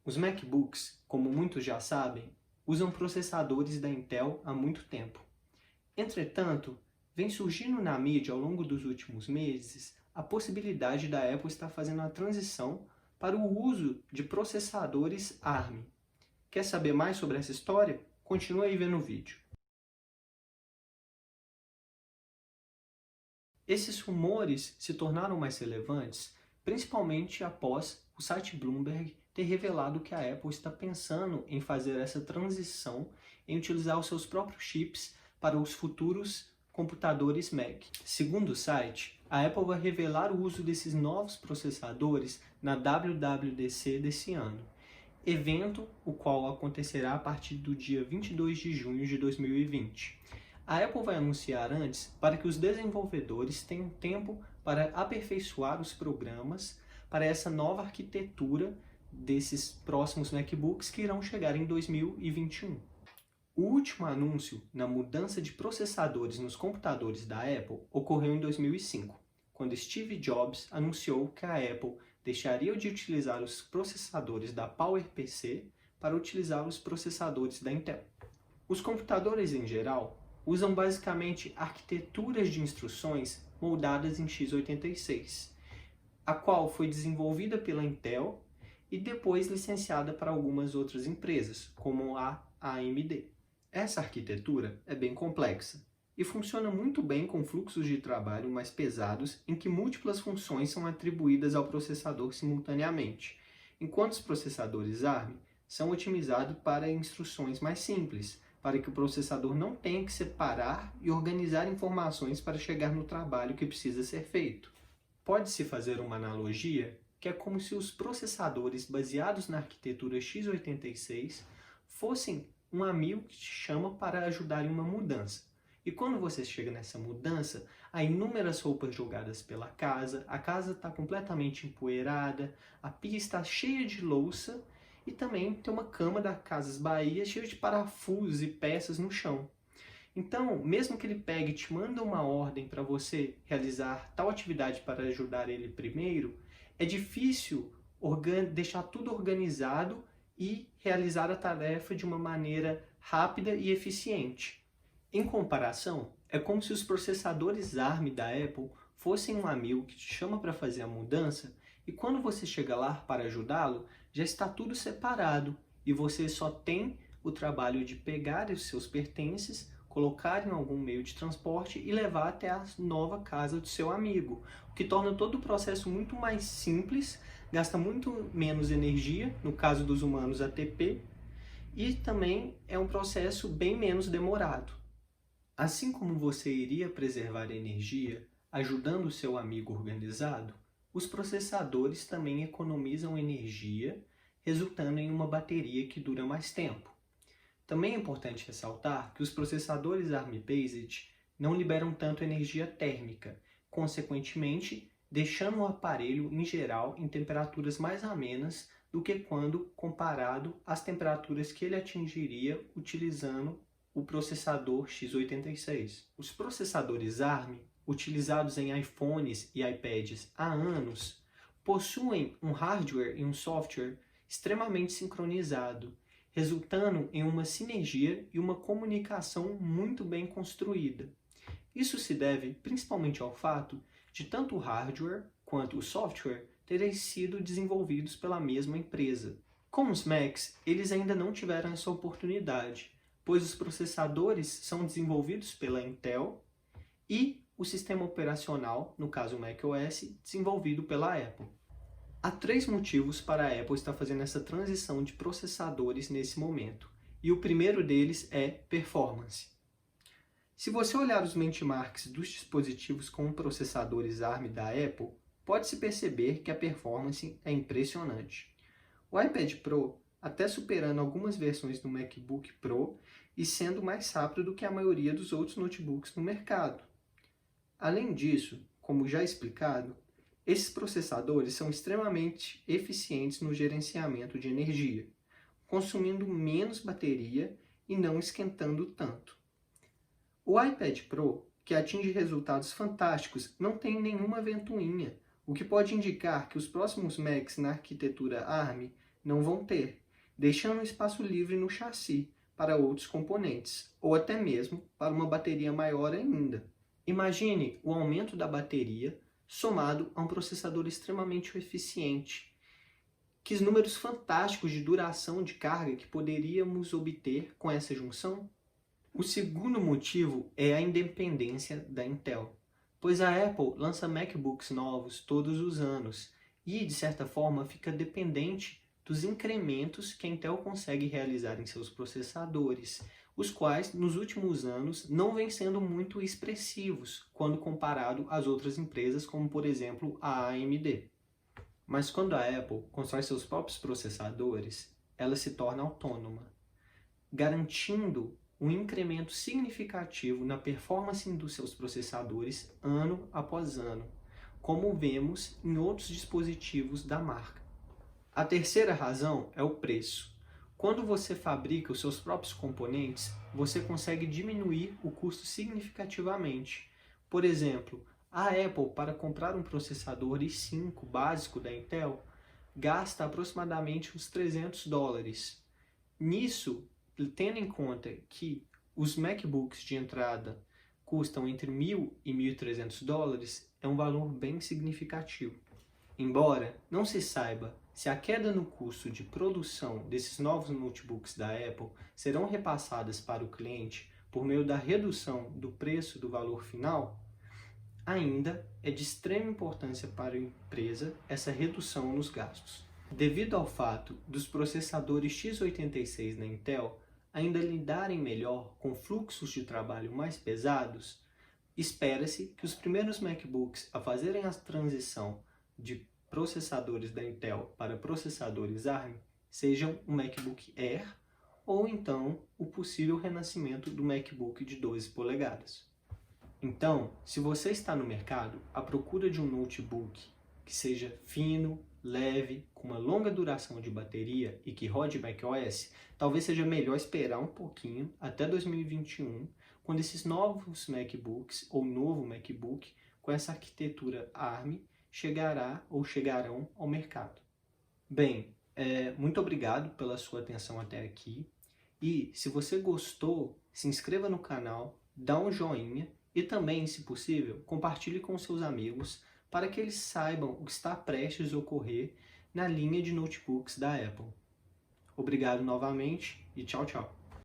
Os MacBooks, como muitos já sabem, usam processadores da Intel há muito tempo. Entretanto, vem surgindo na mídia ao longo dos últimos meses a possibilidade da Apple estar fazendo a transição para o uso de processadores ARM. Quer saber mais sobre essa história? Continua aí vendo o vídeo. Esses rumores se tornaram mais relevantes principalmente após o site Bloomberg ter revelado que a Apple está pensando em fazer essa transição, em utilizar os seus próprios chips para os futuros computadores Mac. Segundo o site, a Apple vai revelar o uso desses novos processadores na WWDC desse ano, evento o qual acontecerá a partir do dia 22 de junho de 2020. A Apple vai anunciar antes para que os desenvolvedores tenham tempo para aperfeiçoar os programas para essa nova arquitetura desses próximos MacBooks que irão chegar em 2021. O último anúncio na mudança de processadores nos computadores da Apple ocorreu em 2005, quando Steve Jobs anunciou que a Apple deixaria de utilizar os processadores da PowerPC para utilizar os processadores da Intel. Os computadores em geral usam basicamente arquiteturas de instruções moldadas em x86, a qual foi desenvolvida pela Intel e depois licenciada para algumas outras empresas, como a AMD. Essa arquitetura é bem complexa e funciona muito bem com fluxos de trabalho mais pesados em que múltiplas funções são atribuídas ao processador simultaneamente, enquanto os processadores ARM são otimizados para instruções mais simples, para que o processador não tenha que separar e organizar informações para chegar no trabalho que precisa ser feito. Pode-se fazer uma analogia que é como se os processadores baseados na arquitetura x86 fossem um amigo que te chama para ajudar em uma mudança. E quando você chega nessa mudança, há inúmeras roupas jogadas pela casa, a casa está completamente empoeirada, a pia está cheia de louça e também tem uma cama da Casas Bahia cheia de parafusos e peças no chão. Então, mesmo que ele pegue e te manda uma ordem para você realizar tal atividade para ajudar ele primeiro, é difícil deixar tudo organizado e realizar a tarefa de uma maneira rápida e eficiente. Em comparação, é como se os processadores ARM da Apple fossem um amigo que te chama para fazer a mudança e quando você chega lá para ajudá-lo, já está tudo separado e você só tem o trabalho de pegar os seus pertences, colocar em algum meio de transporte e levar até a nova casa do seu amigo, o que torna todo o processo muito mais simples, gasta muito menos energia, no caso dos humanos ATP, e também é um processo bem menos demorado. Assim como você iria preservar energia ajudando o seu amigo organizado, os processadores também economizam energia, resultando em uma bateria que dura mais tempo. Também é importante ressaltar que os processadores ARM-based não liberam tanto energia térmica, consequentemente, deixando o aparelho, em geral, em temperaturas mais amenas do que quando comparado às temperaturas que ele atingiria utilizando o processador x86. Os processadores ARM, utilizados em iPhones e iPads há anos, possuem um hardware e um software extremamente sincronizado, resultando em uma sinergia e uma comunicação muito bem construída. Isso se deve principalmente ao fato de tanto o hardware quanto o software terem sido desenvolvidos pela mesma empresa. Com os Macs, eles ainda não tiveram essa oportunidade, pois os processadores são desenvolvidos pela Intel e o sistema operacional, no caso o macOS, desenvolvido pela Apple. Há 3 motivos para a Apple estar fazendo essa transição de processadores nesse momento, e o primeiro deles é performance. Se você olhar os benchmarks dos dispositivos com processadores ARM da Apple, pode-se perceber que a performance é impressionante. O iPad Pro até superando algumas versões do MacBook Pro e sendo mais rápido do que a maioria dos outros notebooks no mercado. Além disso, como já explicado, esses processadores são extremamente eficientes no gerenciamento de energia, consumindo menos bateria e não esquentando tanto. O iPad Pro, que atinge resultados fantásticos, não tem nenhuma ventoinha, o que pode indicar que os próximos Macs na arquitetura ARM não vão ter, deixando um espaço livre no chassi para outros componentes, ou até mesmo para uma bateria maior ainda. Imagine o aumento da bateria somado a um processador extremamente eficiente. Que números fantásticos de duração de carga que poderíamos obter com essa junção? O segundo motivo é a independência da Intel, pois a Apple lança MacBooks novos todos os anos e, de certa forma, fica dependente dos incrementos que a Intel consegue realizar em seus processadores, os quais, nos últimos anos, não vêm sendo muito expressivos quando comparado às outras empresas, como, por exemplo, a AMD. Mas quando a Apple constrói seus próprios processadores, ela se torna autônoma, garantindo um incremento significativo na performance dos seus processadores ano após ano, como vemos em outros dispositivos da marca. A terceira razão é o preço. Quando você fabrica os seus próprios componentes, você consegue diminuir o custo significativamente. Por exemplo, a Apple, para comprar um processador i5 básico da Intel, gasta aproximadamente uns $300. Nisso, tendo em conta que os MacBooks de entrada custam entre $1.000 e $1.300, é um valor bem significativo. Embora não se saiba se a queda no custo de produção desses novos notebooks da Apple serão repassadas para o cliente por meio da redução do preço do valor final, ainda é de extrema importância para a empresa essa redução nos gastos. Devido ao fato dos processadores x86 na Intel ainda lidarem melhor com fluxos de trabalho mais pesados, espera-se que os primeiros MacBooks a fazerem a transição de processadores da Intel para processadores ARM sejam o MacBook Air ou então o possível renascimento do MacBook de 12 polegadas. Então, se você está no mercado à procura de um notebook que seja fino, leve, com uma longa duração de bateria e que rode macOS, talvez seja melhor esperar um pouquinho até 2021, quando esses novos MacBooks ou novo MacBook com essa arquitetura ARM chegarão ao mercado. Bem, muito obrigado pela sua atenção até aqui e se você gostou, se inscreva no canal, dá um joinha e também, se possível, compartilhe com seus amigos para que eles saibam o que está prestes a ocorrer na linha de notebooks da Apple. Obrigado novamente e tchau, tchau.